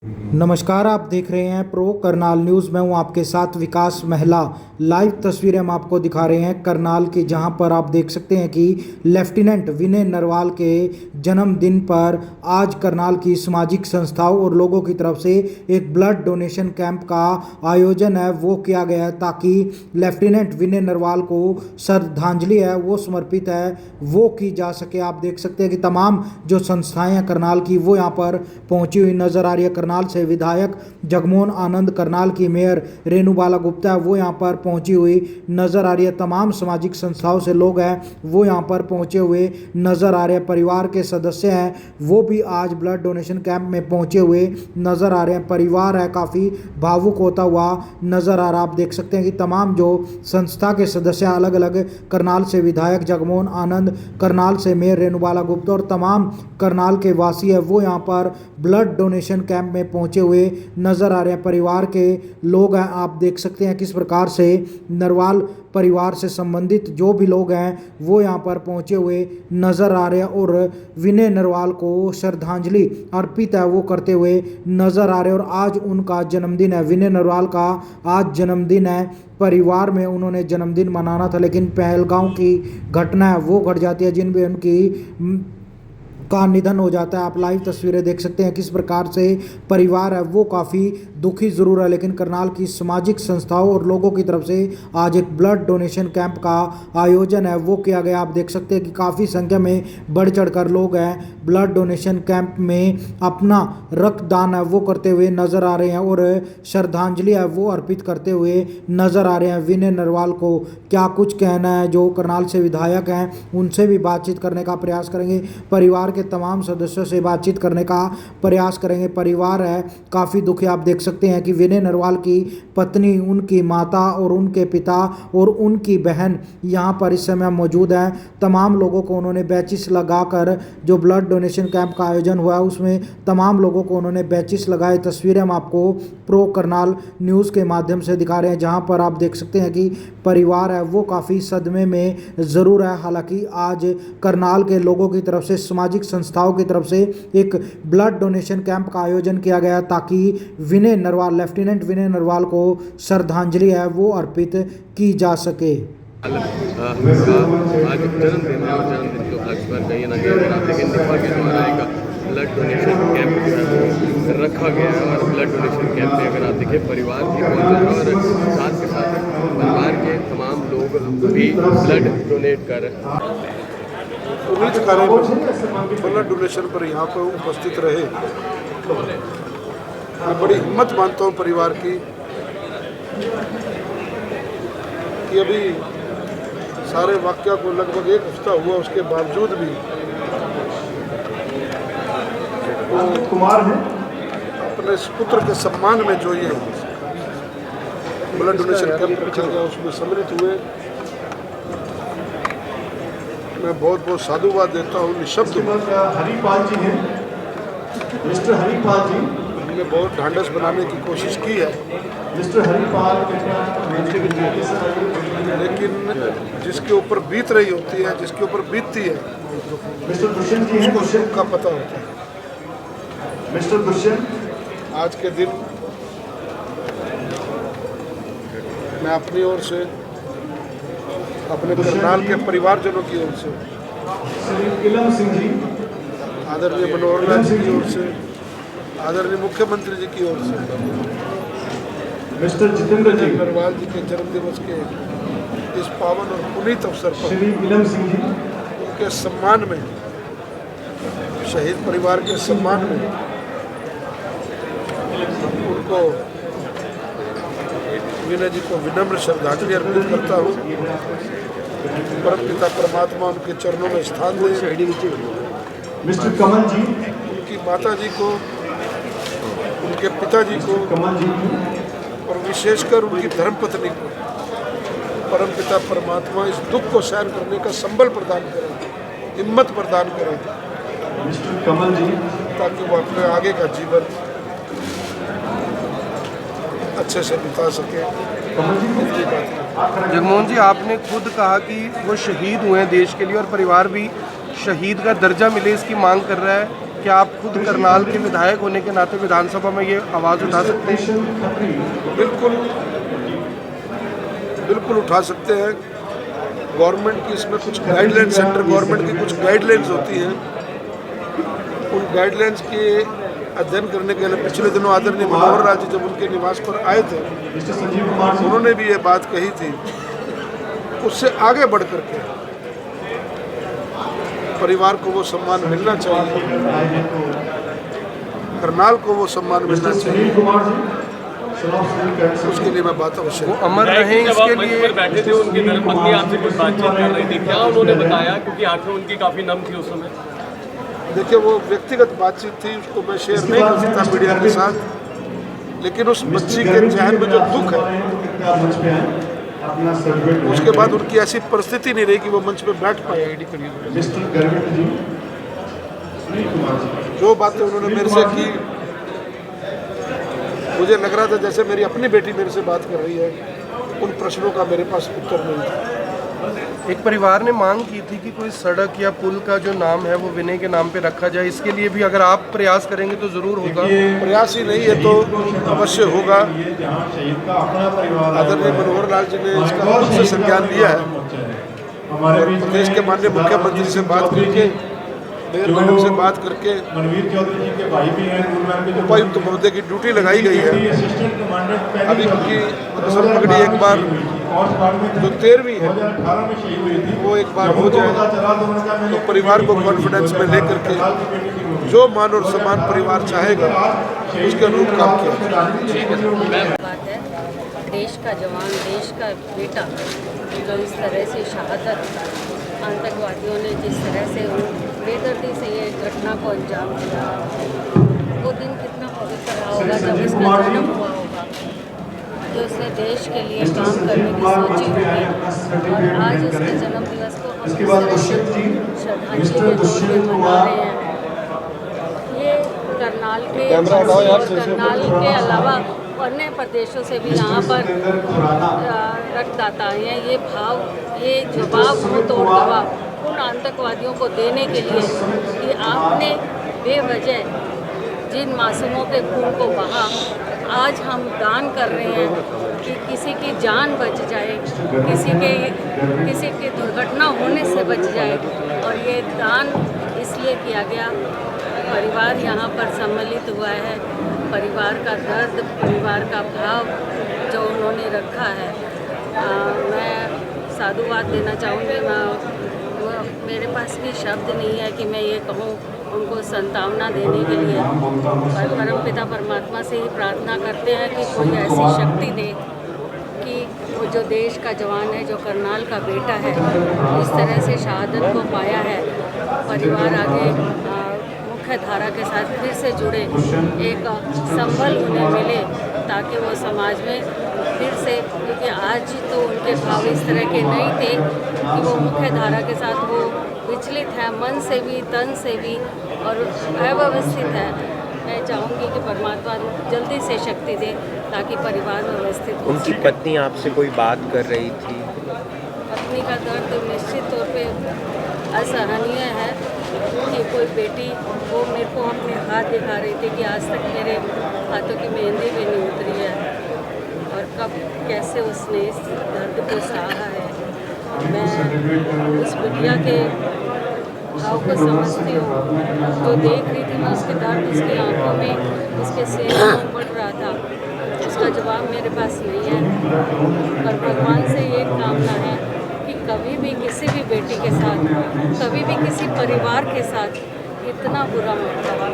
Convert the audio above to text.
नमस्कार, आप देख रहे हैं प्रो करनाल न्यूज़। मैं हूं आपके साथ विकास महिला। लाइव तस्वीरें हम आपको दिखा रहे हैं करनाल की, जहां पर आप देख सकते हैं कि लेफ्टिनेंट विनय नरवाल के जन्मदिन पर आज करनाल की सामाजिक संस्थाओं और लोगों की तरफ से एक ब्लड डोनेशन कैंप का आयोजन है वो किया गया है, ताकि लेफ्टिनेंट विनय नरवाल को श्रद्धांजलि है वो समर्पित है वो की जा सके। आप देख सकते हैं कि तमाम जो संस्थाएं हैं करनाल की वो यहाँ पर पहुंची हुई नजर आ रही है। करनाल से विधायक जगमोहन आनंद, करनाल की मेयर रेणुबाला गुप्ता वो यहाँ पर पहुंची हुई नजर आ रही है। तमाम सामाजिक संस्थाओं से लोग हैं वो यहाँ पर पहुंचे हुए नजर आ रहे हैं। परिवार के सदस्य हैं वो भी आज ब्लड डोनेशन कैंप में पहुंचे हुए नजर आ रहे हैं। परिवार है काफ़ी भावुक होता हुआ नजर आ रहा। आप देख सकते हैं कि तमाम जो संस्था के सदस्य अलग अलग, करनाल से विधायक जगमोहन आनंद, करनाल से मेयर रेणुबाला गुप्ता और तमाम करनाल के वासी है वो यहाँ पर ब्लड डोनेशन कैंप में पहुंचे हुए नजर आ रहे हैं। परिवार के लोग हैं, आप देख सकते हैं किस प्रकार से नरवाल परिवार से संबंधित जो भी लोग हैं वो यहाँ पर पहुंचे हुए नजर आ रहे हैं और विनय नरवाल को श्रद्धांजलि अर्पित है वो करते हुए नजर आ रहे हैं। और आज उनका जन्मदिन है, विनय नरवाल का आज जन्मदिन है। परिवार में उन्होंने जन्मदिन मनाना था, लेकिन पहलगांव की घटना है वो घट जाती है जिनमें उनकी का निधन हो जाता है। आप लाइव तस्वीरें देख सकते हैं किस प्रकार से परिवार है वो काफ़ी दुखी ज़रूर है, लेकिन करनाल की सामाजिक संस्थाओं और लोगों की तरफ से आज एक ब्लड डोनेशन कैंप का आयोजन है वो किया गया। आप देख सकते हैं कि काफ़ी संख्या में बढ़ चढ़कर लोग हैं ब्लड डोनेशन कैंप में अपना रक्तदान है वो करते हुए नज़र आ रहे हैं और श्रद्धांजलि है वो अर्पित करते हुए नज़र आ रहे हैं। विनय नरवाल को क्या कुछ कहना है, जो करनाल से विधायक हैं उनसे भी बातचीत करने का प्रयास करेंगे, परिवार के तमाम सदस्यों से बातचीत करने का प्रयास करेंगे। परिवार है काफ़ी दुखी। आप देख सकते हैं कि विनय नरवाल की पत्नी, उनकी माता और उनके पिता और उनकी बहन यहाँ पर इस समय मौजूद हैं। तमाम लोगों को उन्होंने बैचिस लगाकर, जो ब्लड डोनेशन कैंप का आयोजन हुआ है उसमें तमाम लोगों को उन्होंने बैचिस लगाए। तस्वीरें हम आपको प्रो करनाल न्यूज़ के माध्यम से दिखा रहे हैं, जहाँ पर आप देख सकते हैं कि परिवार है वो काफ़ी सदमे में ज़रूर है। हालांकि आज करनाल के लोगों की तरफ से, सामाजिक संस्थाओं की तरफ से एक ब्लड डोनेशन कैंप का आयोजन किया गया ताकि विनय नरवाल, लेफ्टिनेंट विनय नरवाल को श्रद्धांजलि है वो अर्पित की जा सके। आज जन्मदिन है और जन्मदिन के उपलक्ष्य पर कहीं ना कहीं नासिक इंडिया के द्वारा एक ब्लड डोनेशन कैंप जो है वो रखा गया है। और ब्लड डोनेशन कैंप में अगर आप देखिए परिवार भी पहुँचा है और साथ के साथ परिवार के तमाम लोग भी ब्लड डोनेट कर रहे हैं। उम्मीद करें ब्लड डोनेशन पर यहाँ पर उपस्थित रहे। मैं बड़ी हिम्मत मानता हूँ परिवार की कि अभी सारे वाक़या को लगभग एक हफ्ता हुआ, उसके बावजूद भी वो कुमार है अपने पुत्र के सम्मान में जो ये ब्लड डोनेशन कैंप रखा गया उसमें सम्मिलित हुए। मैं बहुत बहुत साधुवाद देता हूँ। निशब्द हरिपाल जी हैं, मिस्टर हरिपाल जी हमने बहुत ढांढस बनाने की कोशिश की है, मिस्टर हरिपाल, लेकिन जिसके ऊपर बीत रही होती है, जिसके ऊपर बीतती है, मिस्टर दुष्यंत जी हैं, उसको सुख का पता होता है। मिस्टर दुष्यंत, आज के दिन मैं अपनी ओर से, अपने करनाल के परिवारजनों की ओर से, श्री इलम सिंह जी, आदरणीय मनोहर लाल जी की ओर से, आदरणीय मुख्यमंत्री जी की ओर से, मिस्टर जितेंद्र जी, नरवाल जी के जन्मदिवस के इस पावन और पुनीत अवसर पर श्री इलम सिंह जी, उनके सम्मान में, शहीद परिवार के सम्मान में उनको, विनय जी को विनम्र श्रद्धांजलि अर्पित करता हूँ। परम पिता परमात्मा उनके चरणों में स्थान दे। मिस्टर कमल जी, उनकी माता जी को, उनके पिताजी को कमल जी, और विशेषकर उनकी धर्मपत्नी को परम पिता परमात्मा इस दुख को सहन करने का संबल प्रदान करें, हिम्मत प्रदान करें, मिस्टर कमल जी, ताकि वो अपने आगे का जीवन अच्छे से बिता सके। कमल जी, जगमोहन जी, आपने खुद कहा कि वो शहीद हुए हैं देश के लिए और परिवार भी शहीद का दर्जा मिले इसकी मांग कर रहा है। क्या आप खुद करनाल के विधायक होने के नाते विधानसभा में ये आवाज़ उठा सकते हैं? बिल्कुल बिल्कुल उठा सकते हैं। गवर्नमेंट की इसमें कुछ गाइडलाइन, सेंट्रल गवर्नमेंट की कुछ गाइडलाइंस होती हैं। उन गाइडलाइंस के अध्ययन करने के लिए पिछले दिनों आदरणीय मनोहर लाल जी जब उनके निवास पर आए थे, उन्होंने भी ये बात कही थी। उससे आगे बढ़ करके परिवार को वो सम्मान मिलना चाहिए, करनाल को वो सम्मान मिलना चाहिए, उसके लिए मैं बात अवश्य वो अमर रहे इसके लिए। बैठे थे, उनकी धर्मपत्नी आपसे कुछ बातचीत कर रही थी, क्या उन्होंने बताया? क्योंकि आंखें उनकी काफ़ी नम थी उस समय। देखिए, वो व्यक्तिगत बातचीत थी, उसको मैं शेयर नहीं कर सकता मीडिया के साथ, लेकिन उस बच्ची के चेहरे में जो दुख है, उसके बाद उनकी ऐसी परिस्थिति नहीं रही कि वो मंच पे बैठ पाए। जो बातें उन्होंने मेरे से की, मुझे लग रहा था जैसे मेरी अपनी बेटी मेरे से बात कर रही है। उन प्रश्नों का मेरे पास उत्तर नहीं था। एक परिवार ने मांग की थी कि कोई सड़क या पुल का जो नाम है वो विनय के नाम पे रखा जाए। इसके लिए भी अगर आप प्रयास करेंगे तो ज़रूर होगा। प्रयास ही नहीं है तो अवश्य होगा। आदरणीय मनोहर लाल जी ने इसका खुद से संज्ञान लिया है और प्रदेश के माननीय मुख्यमंत्री से बात करके, मेयर मैडम से बात करके उपायुक्त महोदय की ड्यूटी लगाई गई है। अभी उनकी रसम पगड़ी एक बार जो 13वीं है वो एक बार हो जाए तो परिवार को कॉन्फिडेंस में लेकर के जो मान और सम्मान परिवार चाहेगा उसके अनुरूप काम किया। बात है, देश का जवान, देश का बेटा जो इस तरह से शहादत, आतंकवादियों ने जिस तरह से बेदर्दी से ये घटना को अंजाम दिया, वो दिन कितना पवित्र रहा होगा जब इसका जन्म हुआ होगा, जो उसने देश के लिए काम करने की सोची होगी। और आज उसके जन्म दिवस को हम इस तरह से श्रद्धांजलि के तौर पे मना रहे हैं। ये करनाल के अलावा अन्य प्रदेशों से भी यहाँ पर रक्तदाता हैं। ये भाव, ये जवाब मुँह तोड़ जवाब उन आतंकवादियों को देने के लिए कि आपने बेवजह जिन मासूमों के खून को बहा, आज हम दान कर रहे हैं कि किसी की जान बच जाए, किसी की दुर्घटना होने से बच जाए। और ये दान इसलिए किया गया, परिवार यहाँ पर सम्मिलित हुआ है, परिवार का दर्द, परिवार का भाव जो उन्होंने रखा है। मैं साधुवाद देना चाहूँगी। मेरे पास भी शब्द नहीं है कि मैं ये कहूँ उनको सांत्वना देने के लिए। और परमपिता परमात्मा से ही प्रार्थना करते हैं कि कोई ऐसी शक्ति दे कि वो जो देश का जवान है, जो करनाल का बेटा है, इस तरह से शहादत को पाया है, परिवार आगे मुख्य धारा के साथ फिर से जुड़े, एक संबल उन्हें मिले ताकि वो समाज में फिर से, क्योंकि आज तो उनके भाव इस तरह के नहीं थे कि वो मुख्य धारा के साथ वो विचलित है, मन से भी, तन से भी, और अव्यवस्थित है। मैं चाहूँगी कि परमात्मा जल्दी से शक्ति दे ताकि परिवार में व्यवस्थित हो। उनकी पत्नी आपसे कोई बात कर रही थी? पत्नी का दर्द निश्चित तौर पे असहनीय है कि कोई बेटी, वो मेरे को अपने हाथ दिखा रही थी कि आज तक मेरे हाथों की मेहंदी भी नहीं उतरी है और कब कैसे उसने इस दर्द को सहा है। मैं उस बिटिया के भाव को समझती हूँ, जो देख रही थी मैं उसके दर्द, उसकी आंखों में, उसके सीने में बढ़ रहा था। उसका जवाब मेरे पास नहीं है, पर भगवान से ये कामना है कि कभी भी किसी भी बेटी के साथ, कभी भी किसी परिवार के साथ इतना बुरा मत करो।